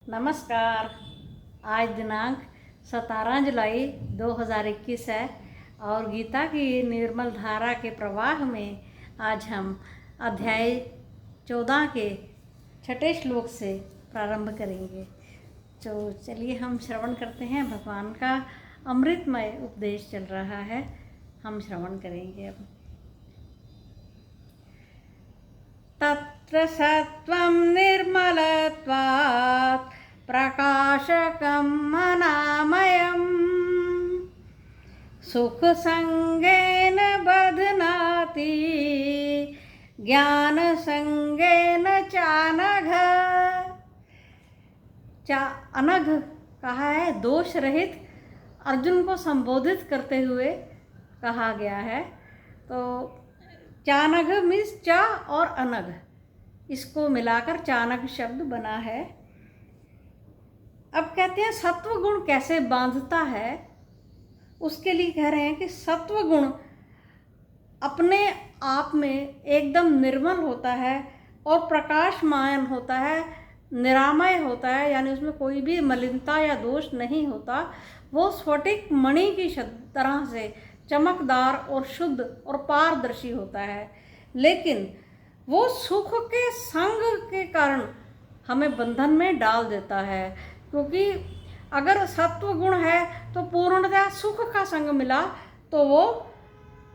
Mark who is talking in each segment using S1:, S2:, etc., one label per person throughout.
S1: नमस्कार। आज दिनांक 17 जुलाई 2021 है और गीता की निर्मल धारा के प्रवाह में आज हम अध्याय 14 के 6 श्लोक से प्रारंभ करेंगे। तो चलिए हम श्रवण करते हैं। भगवान का अमृतमय उपदेश चल रहा है, हम श्रवण करेंगे अब। तत्र सत्वं निर्मलत्वात् प्रकाशकं अनामयम् सुखसंगेन बध्नाति ज्ञानसंगेन चानघ। अनघ कहा है, दोष रहित अर्जुन को संबोधित करते हुए कहा गया है। तो चानघ मीन्स चा और अनघ, इसको मिलाकर चानघ शब्द बना है। अब कहते हैं सत्व गुण कैसे बांधता है, उसके लिए कह रहे हैं कि सत्व गुण अपने आप में एकदम निर्मल होता है और प्रकाशमान होता है, निरामय होता है, यानी उसमें कोई भी मलिनता या दोष नहीं होता। वो स्फटिक मणि की तरह से चमकदार और शुद्ध और पारदर्शी होता है, लेकिन वो सुख के संग के कारण हमें बंधन में डाल देता है। क्योंकि अगर सत्व गुण है तो पूर्णतः सुख का संग मिला, तो वो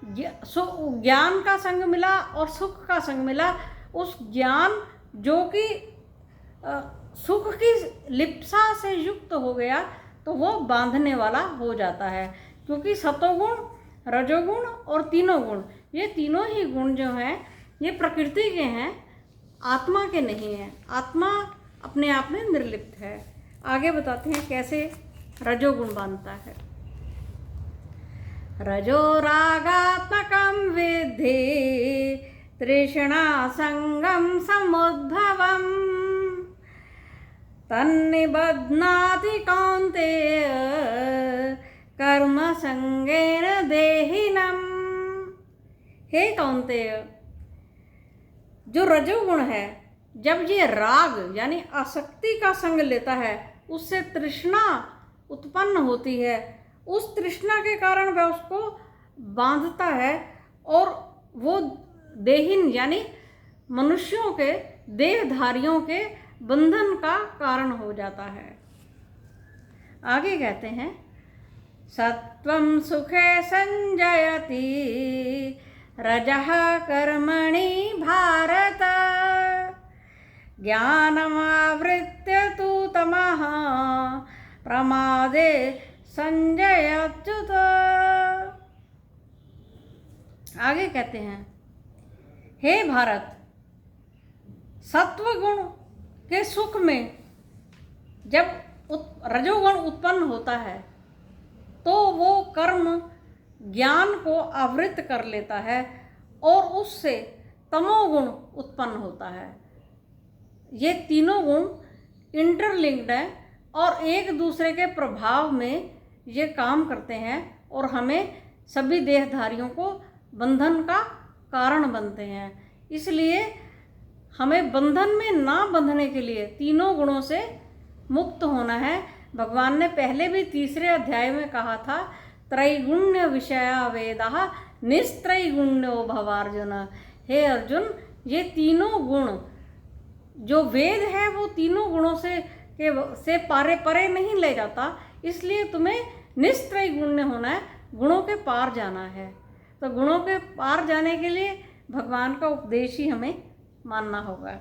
S1: ज्ञान का संग मिला और सुख का संग मिला। उस ज्ञान जो कि सुख की लिप्सा से युक्त हो गया, तो वो बांधने वाला हो जाता है। क्योंकि सतोगुण, रजोगुण और तीनों गुण, ये तीनों ही गुण जो हैं ये प्रकृति के हैं, आत्मा के नहीं हैं। आत्मा अपने आप में निर्लिप्त है। आगे बताते हैं कैसे रजोगुण बांधता है। रजो रागात्मकं विद्धि तृष्णा संगम समुद्भवम् तन्निबध्नाति कौन्तेय कर्म संगेन देहिनम्। हे कौन्तेय, जो रजोगुण है, जब ये राग यानी आसक्ति का संग लेता है, उससे तृष्णा उत्पन्न होती है। उस तृष्णा के कारण वह उसको बांधता है और वो देहिन यानी मनुष्यों के, देहधारियों के बंधन का कारण हो जाता है। आगे कहते हैं सत्वं सुखे संजयति रजः कर्मणि भारत ज्ञानमावृत्य तु तमः प्रमादे संजयत्युत। आगे कहते हैं हे भारत, सत्व गुण के सुख में जब रजोगुण उत्पन्न होता है तो वो कर्म ज्ञान को आवृत कर लेता है और उससे तमोगुण उत्पन्न होता है। ये तीनों गुण इंटरलिंक्ड हैं और एक दूसरे के प्रभाव में ये काम करते हैं और हमें सभी देहधारियों को बंधन का कारण बनते हैं। इसलिए हमें बंधन में ना बंधने के लिए तीनों गुणों से मुक्त होना है। भगवान ने पहले भी 3 अध्याय में कहा था, त्रैगुण्य विषया वेदाः निस्त्रैगुण्यो भवार्जुन। हे अर्जुन, ये तीनों गुण जो वेद है वो तीनों गुणों से पारे परे नहीं ले जाता। इसलिए तुम्हें निस्त्रैगुण्य होना है, गुणों के पार जाना है। तो गुणों के पार जाने के लिए भगवान का उपदेश ही हमें मानना होगा।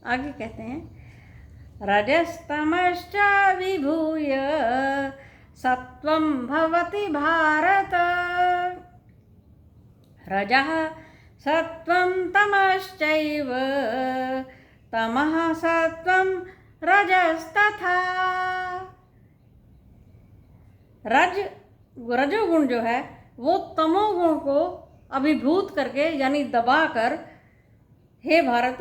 S1: आगे कहते हैं रजस्तमश्च विभूय सत्वं भवति भारत रजः सत्वं तमश्चैव तमः सत्वं रजस्तथा। रजोगुण जो है वो तमोगुण को अभिभूत करके यानी दबाकर, हे भारत,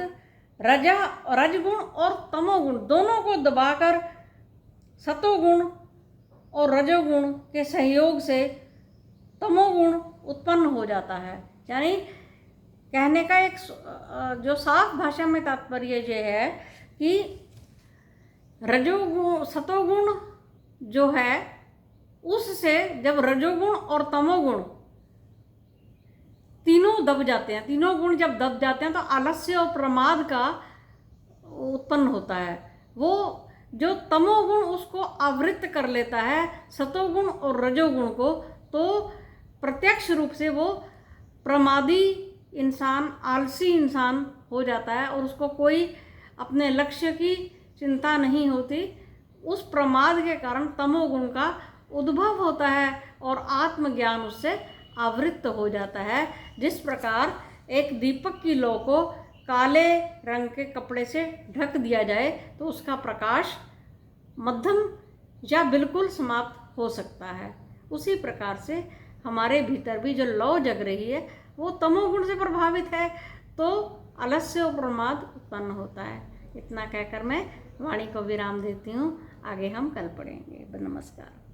S1: रजगुण और तमोगुण दोनों को दबाकर सतोगुण और रजोगुण के सहयोग से तमोगुण उत्पन्न हो जाता है। यानी कहने का एक जो साफ भाषा में तात्पर्य ये है कि रजोगुण सतोगुण जो है उससे जब रजोगुण और तमोगुण तीनों दब जाते हैं, तीनों गुण जब दब जाते हैं तो आलस्य और प्रमाद का उत्पन्न होता है। वो जो तमोगुण उसको आवृत्त कर लेता है सतोगुण और रजोगुण को, तो प्रत्यक्ष रूप से वो प्रमादी इंसान, आलसी इंसान हो जाता है और उसको कोई अपने लक्ष्य की चिंता नहीं होती। उस प्रमाद के कारण तमोगुण का उद्भव होता है और आत्मज्ञान उससे आवृत्त हो जाता है। जिस प्रकार एक दीपक की लौ को काले रंग के कपड़े से ढक दिया जाए तो उसका प्रकाश मध्यम या बिल्कुल समाप्त हो सकता है, उसी प्रकार से हमारे भीतर भी जो लौ जग रही है वो तमोगुण से प्रभावित है, तो आलस्य और प्रमाद उत्पन्न होता है। इतना कहकर मैं वाणी को विराम देती हूँ। आगे हम कल पढ़ेंगे। नमस्कार।